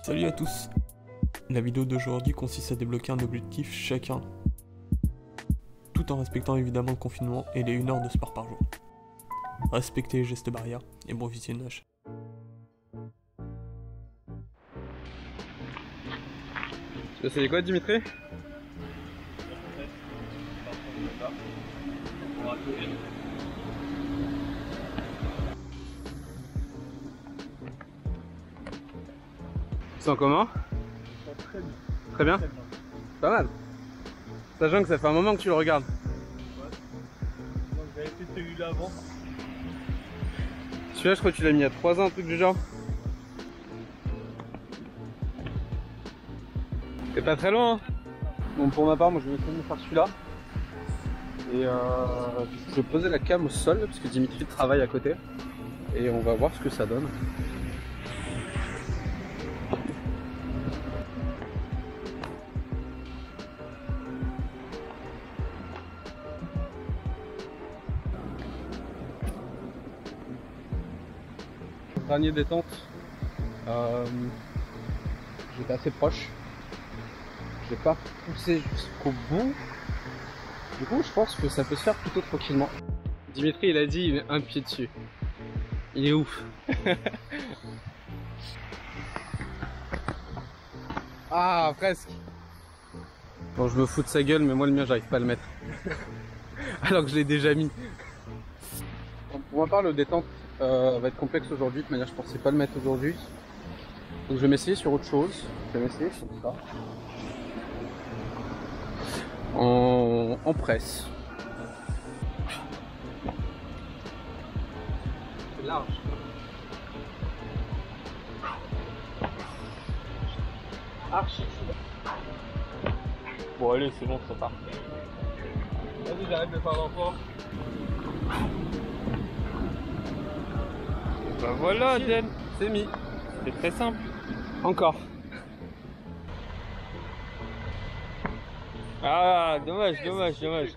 Salut à tous. La vidéo d'aujourd'hui consiste à débloquer un objectif chacun, tout en respectant évidemment le confinement et les 1 heure de sport par jour. Respectez les gestes barrières et bon visionnage. Tu sais quoi, Dimitri? Tu sens comment? Très bien. Très bien? Pas mal. Sachant que ça fait un moment que tu le regardes. Ouais. Donc j'avais fait celui-là avant. Celui-là, je crois que tu l'as mis il y a 3 ans, un truc du genre. C'est pas très loin, hein. Bon, pour ma part, moi je vais essayer de faire celui-là. Et je vais poser la cam au sol parce que Dimitri travaille à côté. Et on va voir ce que ça donne. Dernier détente, j'étais assez proche. Je vais pas pousser jusqu'au bout. Du coup, je pense que ça peut se faire plutôt tranquillement. Dimitri, il a dit, il met un pied dessus. Il est ouf. Ah, presque. Bon, je me fous de sa gueule, mais moi le mien, j'arrive pas à le mettre. Alors que je l'ai déjà mis. Pour ma part, le détente va être complexe aujourd'hui. De toute manière, je pensais pas le mettre aujourd'hui. Donc je vais m'essayer sur autre chose. Je vais m'essayer sur ça. En presse. C'est large. Archi. Bon allez, c'est bon, ça part. Vas-y, j'arrête de faire l'enfant. Bah voilà, Jen, c'est mis. C'est très simple. Encore. Ah, dommage, dommage, dommage.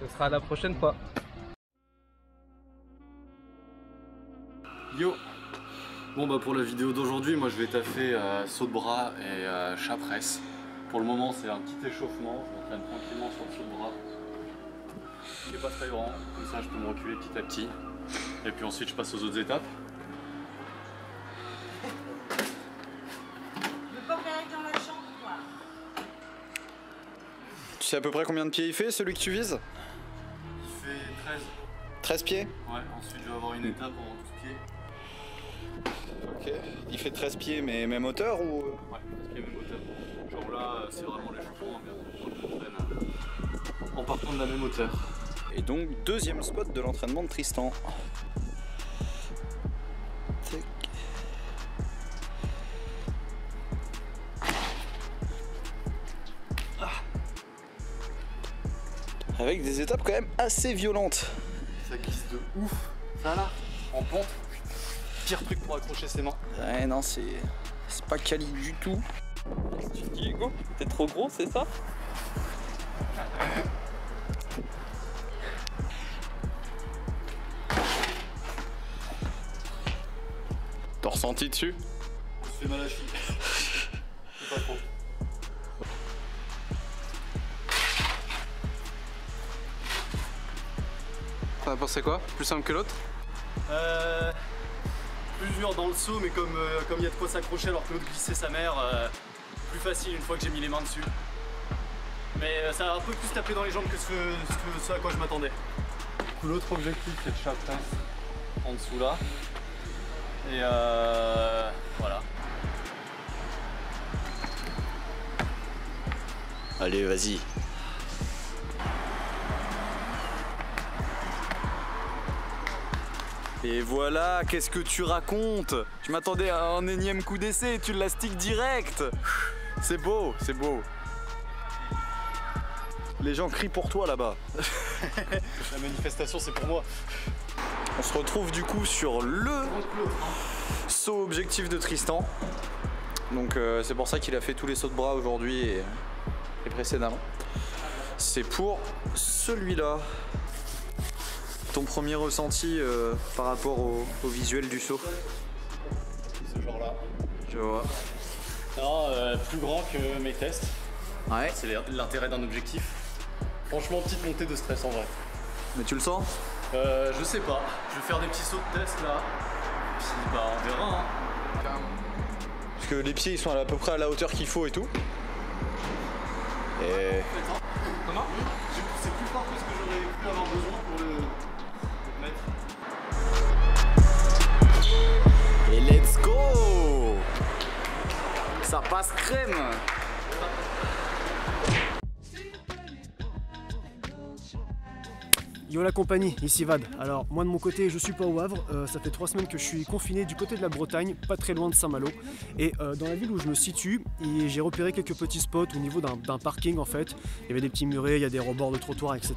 Ce sera la prochaine fois. Yo. Bon bah pour la vidéo d'aujourd'hui, moi je vais taffer saut de bras et chat presse. Pour le moment c'est un petit échauffement, je m'entraîne tranquillement sur le saut de bras. Il n'est pas très grand, comme ça je peux me reculer petit à petit. Et puis ensuite je passe aux autres étapes. Le bordel dans la chambre, quoi. Tu sais à peu près combien de pieds il fait, celui que tu vises? Il fait 13. 13 pieds? Ouais, ensuite je vais avoir une étape en 12 pieds. Ok. Il fait 13 pieds, mais même hauteur ou? Ouais, 13 pieds même hauteur. Genre là, c'est vraiment l'échauffement, mais je m'entraîne en partant de la même hauteur. Et donc, deuxième spot de l'entraînement de Tristan. Tac. Avec des étapes quand même assez violentes. Ça glisse de ouf. Ça là, en pente. Pire truc pour accrocher ses mains. Ouais, non, c'est pas quali du tout. Qu'est-ce que tu dis, Hugo? T'es trop gros, c'est ça? T'as ressenti dessus? On se fait mal à chier. C'est pas trop. T'en as pensé quoi? Plus simple que l'autre? Plus dur dans le saut, mais comme il y a de quoi s'accrocher alors que l'autre glissait sa mère, plus facile une fois que j'ai mis les mains dessus. Mais ça a un peu plus tapé dans les jambes que ce à quoi je m'attendais. L'autre objectif c'est le chat presse en dessous là. Et voilà. Allez, vas-y. Et voilà, qu'est-ce que tu racontes? Tu m'attendais à un énième coup d'essai, tu l'as stick direct. C'est beau, c'est beau. Les gens crient pour toi là-bas. La manifestation c'est pour moi. On se retrouve du coup sur le saut objectif de Tristan. Donc c'est pour ça qu'il a fait tous les sauts de bras aujourd'hui et précédemment. C'est pour celui-là. Ton premier ressenti par rapport au visuel du saut? genre là. Je vois. Non, plus grand que mes tests. Ouais. C'est l'intérêt d'un objectif. Franchement, petite montée de stress en vrai. Mais tu le sens? Je sais pas. Je vais faire des petits sauts de test là. Puis bah on verra. Hein. Parce que les pieds ils sont à peu près à la hauteur qu'il faut et tout. Et... Comment? C'est plus fort que ce que j'aurais pu avoir besoin pour le mettre. Et let's go! Ça passe crème! Yo la compagnie, ici Vad. Alors moi de mon côté je suis pas au Havre, ça fait 3 semaines que je suis confiné du côté de la Bretagne, pas très loin de Saint-Malo. Et dans la ville où je me situe, j'ai repéré quelques petits spots au niveau d'un parking en fait. Il y avait des petits murets, il y a des rebords de trottoirs, etc.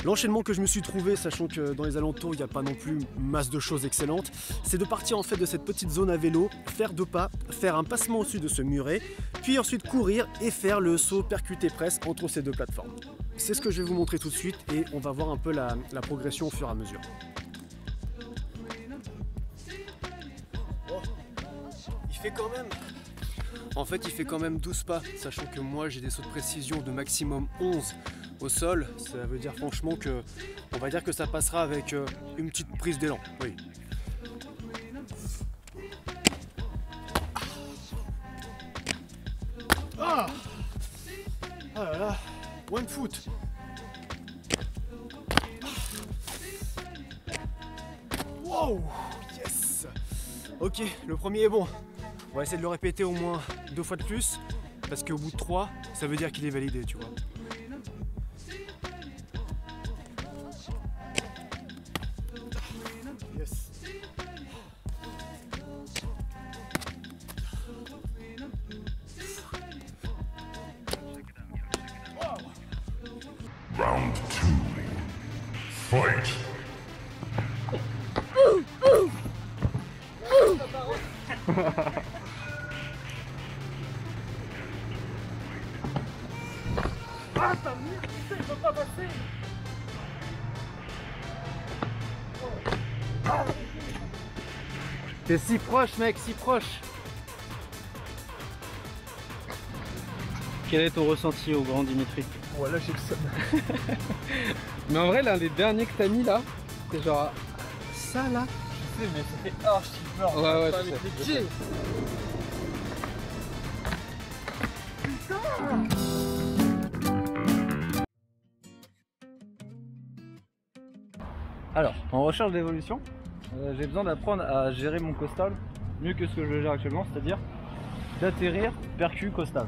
L'enchaînement que je me suis trouvé, sachant que dans les alentours il n'y a pas non plus masse de choses excellentes, c'est de partir en fait de cette petite zone à vélo, faire 2 pas, faire un passement au-dessus de ce muret, puis ensuite courir et faire le saut percuté presse entre ces 2 plateformes. C'est ce que je vais vous montrer tout de suite et on va voir un peu la progression au fur et à mesure. Oh, il fait quand même... En fait il fait quand même 12 pas, sachant que moi j'ai des sauts de précision de maximum 11 au sol. Ça veut dire franchement que... On va dire que ça passera avec une petite prise d'élan, oui. Ah, ah là là, one foot. Wow, yes. Ok, le premier est bon. On va essayer de le répéter au moins 2 fois de plus, parce qu'au bout de 3, ça veut dire qu'il est validé, tu vois. Yes. Round 2. Fight! Ah, ta merde, putain, il peut pas passer. T'es si proche, mec, si proche. Quel est ton ressenti au grand Dimitri? Voilà, j'ai le seum. Mais en vrai, l'un des derniers que t'as mis là, c'est genre ça là. Je sais, mais c'était archi fort. Ouais, ouais, Pas je avec sais, les je pieds. Alors, en recherche d'évolution, j'ai besoin d'apprendre à gérer mon costal mieux que ce que je gère actuellement, c'est-à-dire d'atterrir percu costal.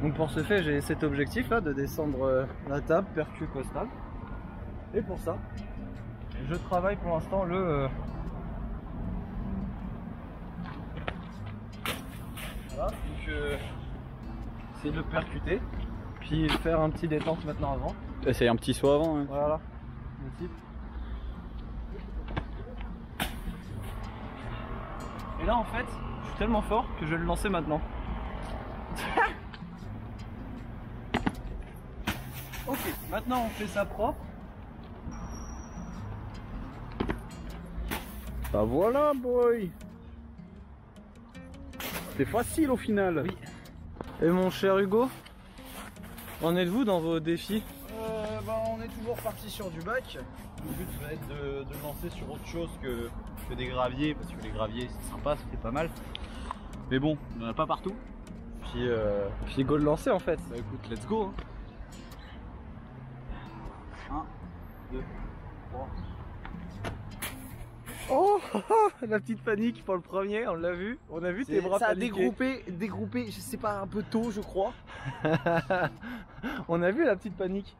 Donc pour ce fait, j'ai cet objectif là de descendre la table percu costal. Et pour ça, je travaille pour l'instant le voilà, donc c'est le percuter, puis faire un petit détente maintenant avant. C'est un petit saut avant. Hein. Voilà, le type. Et là en fait, je suis tellement fort que je vais le lancer maintenant. Ok, maintenant on fait ça propre. Bah voilà, boy. C'est facile au final. Oui. Et mon cher Hugo, en êtes-vous dans vos défis? On est toujours parti sur du bac. Le but va être de lancer sur autre chose que des graviers, parce que les graviers c'est sympa, c'était pas mal. Mais bon, il n'y en a pas partout. Puis go le lancer en fait. Bah écoute, let's go. 1, 2, 3. Oh, la petite panique pour le premier, on l'a vu. On a vu tes bras Ça a paniquer. dégroupé, je sais pas, un peu tôt je crois. On a vu la petite panique.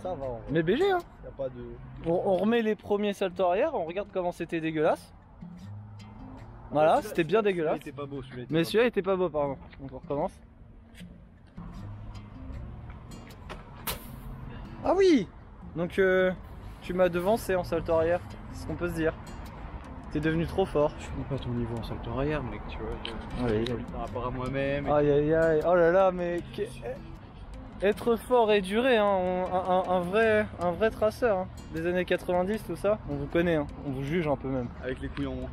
Ça va en vrai. Mais BG hein. Y a pas de... On remet les premiers saltos arrière, on regarde comment c'était dégueulasse. Voilà, c'était bien dégueulasse. Celui-là était pas beau, celui-là était Mais pas celui-là était pas beau pardon. Donc on recommence. Ah oui. Donc tu m'as devancé en salto arrière, c'est ce qu'on peut se dire. T'es devenu trop fort. Je connais pas ton niveau en salto arrière mec, tu vois. Oui. Par rapport à moi-même. Aïe aïe aïe, oh là là, mais être fort et durer, hein. un vrai traceur hein. Des années 90 tout ça, on vous connaît, hein. On vous juge un peu même. Avec les couilles en moins.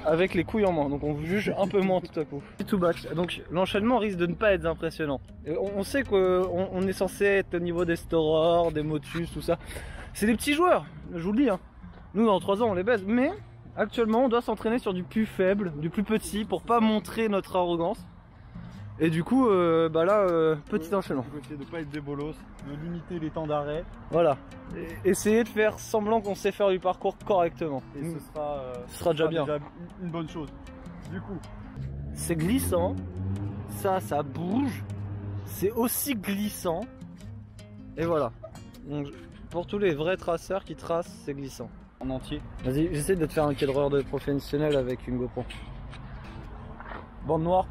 avec les couilles en main, donc on vous juge un peu moins tout à coup. Tout back, donc l'enchaînement risque de ne pas être impressionnant. On sait qu'on est censé être au niveau des Storor, des Motus, tout ça. C'est des petits joueurs, je vous le dis. Hein. Nous dans 3 ans on les baise, mais actuellement on doit s'entraîner sur du plus faible, du plus petit, pour pas montrer notre arrogance. Et du coup, petit enchaînement. Essayer de pas être des bolos, de limiter les temps d'arrêt. Voilà. Essayer de faire semblant qu'on sait faire du parcours correctement. Et ce sera déjà bien. Une bonne chose. Du coup, c'est glissant. Ça bouge. C'est aussi glissant. Et voilà. Donc, pour tous les vrais traceurs qui tracent, c'est glissant. En entier. Vas-y, j'essaie de te faire un cadreur de professionnel avec une GoPro. Bande noire.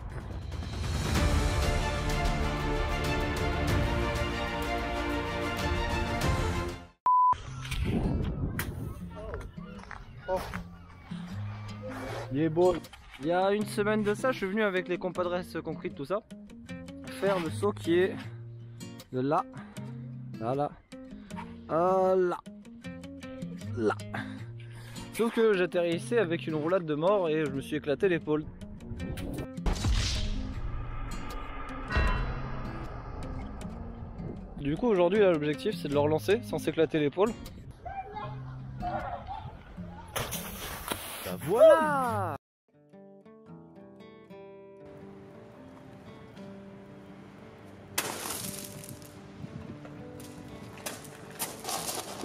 Oh. Il est beau. Il y a une semaine de ça, je suis venu avec les compadres concrete, tout ça, faire le saut qui est de là, là, là. Sauf que j'atterrissais avec une roulade de mort et je me suis éclaté l'épaule. Du coup aujourd'hui l'objectif c'est de le relancer sans s'éclater l'épaule. Ben voilà.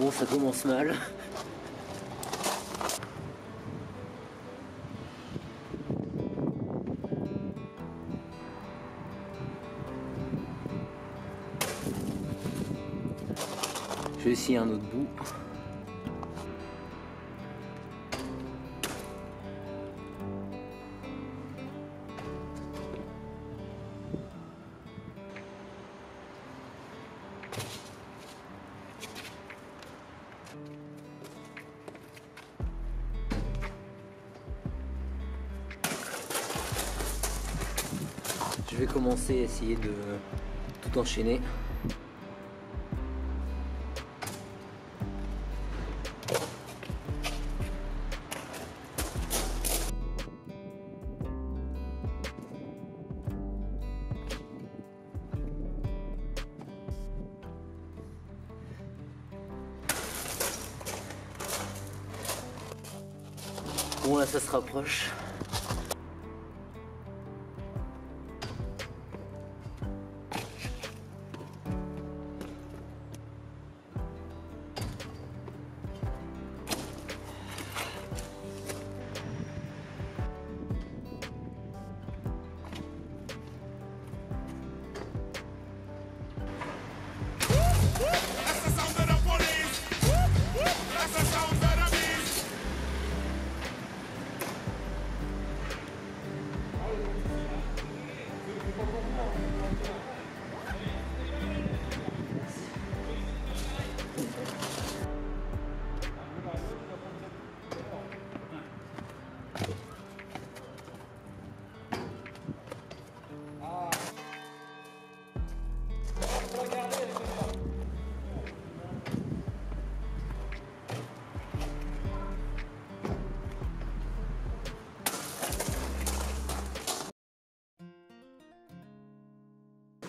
Bon, ça commence mal. Je vais essayer un autre bout. Je vais commencer à essayer de tout enchaîner. Bon là ça se rapproche.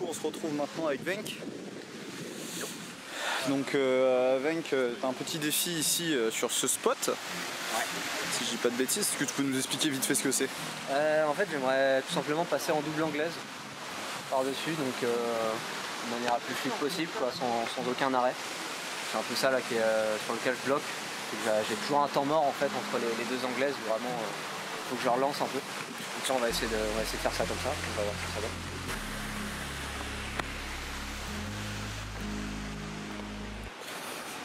On se retrouve maintenant avec Venk. Donc Venk, t'as un petit défi ici sur ce spot. Ouais. Si je dis pas de bêtises, est-ce que tu peux nous expliquer vite fait ce que c'est? En fait, j'aimerais tout simplement passer en double anglaise par-dessus, donc de manière la plus fluide possible, quoi, sans aucun arrêt. C'est un peu ça là sur lequel je bloque. J'ai toujours un temps mort en fait entre les deux anglaises où vraiment faut que je relance un peu. Donc ça on va essayer de faire ça comme ça, on va voir ce que ça donne.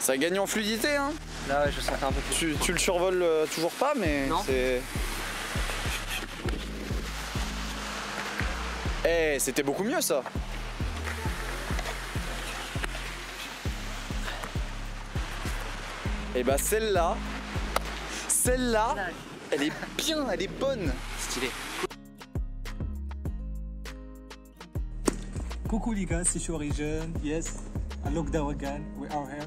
Ça gagne en fluidité, hein? Là ouais, je sentais un peu plus. Tu le survoles toujours pas, mais c'est... Eh, c'était beaucoup mieux ça. Et bah celle-là, elle est bien, elle est bonne. Stylé. Coucou les gars, c'est Shorigen. Yes, à Lockdown again, we are here.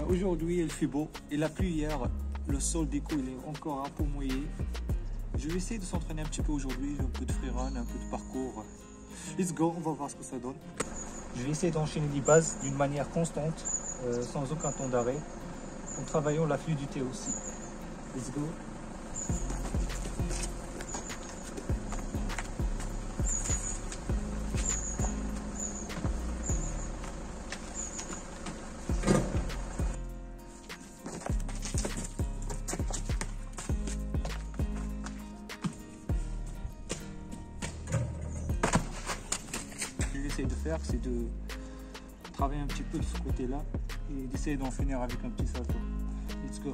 Aujourd'hui il fait beau, il a plu hier Le sol du coup il est encore un peu mouillé. Je vais essayer de s'entraîner un petit peu aujourd'hui, un peu de freerun, un peu de parcours. Let's go, on va voir ce que ça donne. Je vais essayer d'enchaîner les bases d'une manière constante, sans aucun temps d'arrêt, en travaillant la fluidité aussi. Let's go. Ce que j'essaie de faire, c'est de travailler un petit peu de ce côté-là et d'essayer d'en finir avec un petit salto. Let's go.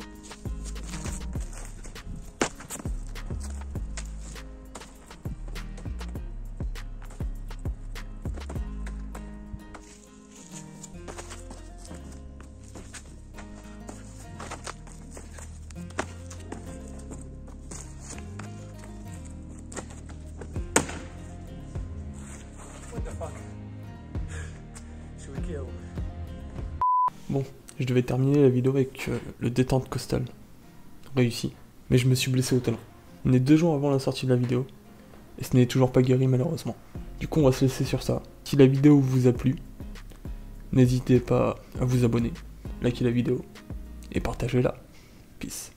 What the fuck? Je suis KO. Bon, je devais terminer la vidéo avec le détente costal. Réussi. Mais je me suis blessé au talon. On est 2 jours avant la sortie de la vidéo. Et ce n'est toujours pas guéri malheureusement. Du coup on va se laisser sur ça. Si la vidéo vous a plu, n'hésitez pas à vous abonner, liker la vidéo et partagez-la. Peace.